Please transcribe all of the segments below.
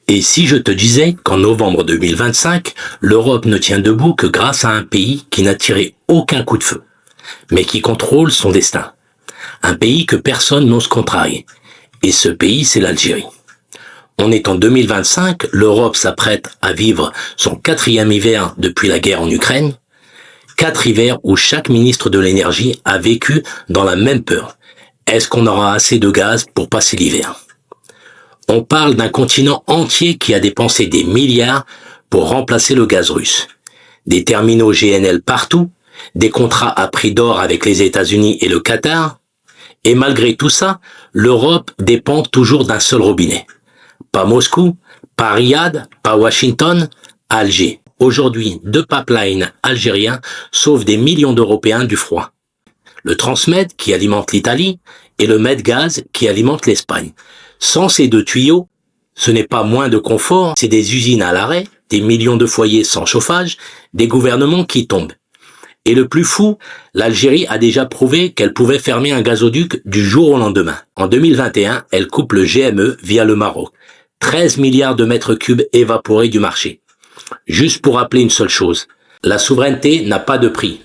Et si je te disais qu'en novembre 2025, l'Europe ne tient debout que grâce à un pays qui n'a tiré aucun coup de feu, mais qui contrôle son destin. Un pays que personne n'ose contrarier. Et ce pays, c'est l'Algérie. On est en 2025, l'Europe s'apprête à vivre son 4e hiver depuis la guerre en Ukraine. 4 hivers où chaque ministre de l'énergie a vécu dans la même peur. Est-ce qu'on aura assez de gaz pour passer l'hiver? On parle d'un continent entier qui a dépensé des milliards pour remplacer le gaz russe. Des terminaux GNL partout, des contrats à prix d'or avec les États-Unis et le Qatar. Et malgré tout ça, l'Europe dépend toujours d'un seul robinet. Pas Moscou, pas Riyad, pas Washington, Alger. Aujourd'hui, 2 pipelines algériens sauvent des millions d'Européens du froid. Le Transmed qui alimente l'Italie et le Medgaz qui alimente l'Espagne. Sans ces 2 tuyaux, ce n'est pas moins de confort, c'est des usines à l'arrêt, des millions de foyers sans chauffage, des gouvernements qui tombent. Et le plus fou, l'Algérie a déjà prouvé qu'elle pouvait fermer un gazoduc du jour au lendemain. En 2021, elle coupe le GME via le Maroc. 13 milliards de mètres cubes évaporés du marché. Juste pour rappeler une seule chose, la souveraineté n'a pas de prix.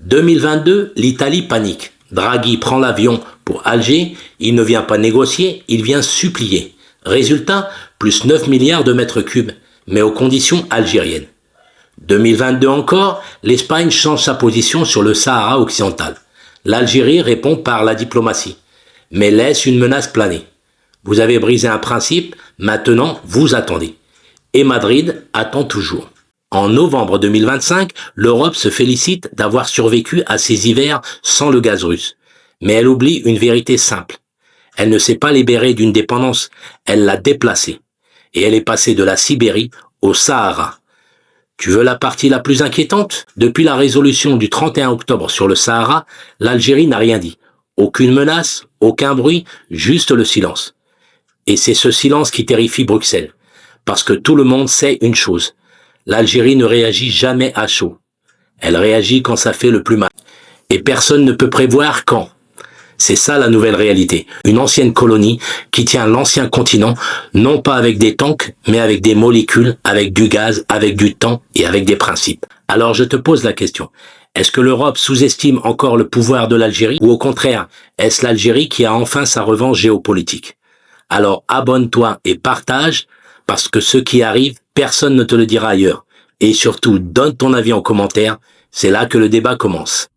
2022, l'Italie panique. Draghi prend l'avion pour Alger, il ne vient pas négocier, il vient supplier. Résultat, plus 9 milliards de mètres cubes, mais aux conditions algériennes. 2022 encore, l'Espagne change sa position sur le Sahara occidental. L'Algérie répond par la diplomatie, mais laisse une menace planer. Vous avez brisé un principe, maintenant vous attendez. Et Madrid attend toujours. En novembre 2025, l'Europe se félicite d'avoir survécu à ces hivers sans le gaz russe. Mais elle oublie une vérité simple. Elle ne s'est pas libérée d'une dépendance, elle l'a déplacée. Et elle est passée de la Sibérie au Sahara. Tu veux la partie la plus inquiétante? Depuis la résolution du 31 octobre sur le Sahara, l'Algérie n'a rien dit. Aucune menace, aucun bruit, juste le silence. Et c'est ce silence qui terrifie Bruxelles. Parce que tout le monde sait une chose. L'Algérie ne réagit jamais à chaud. Elle réagit quand ça fait le plus mal. Et personne ne peut prévoir quand. C'est ça la nouvelle réalité. Une ancienne colonie qui tient l'ancien continent, non pas avec des tanks, mais avec des molécules, avec du gaz, avec du temps et avec des principes. Alors je te pose la question. Est-ce que l'Europe sous-estime encore le pouvoir de l'Algérie ou au contraire, est-ce l'Algérie qui a enfin sa revanche géopolitique? Alors abonne-toi et partage parce que ce qui arrive, personne ne te le dira ailleurs. Et surtout, donne ton avis en commentaire, c'est là que le débat commence.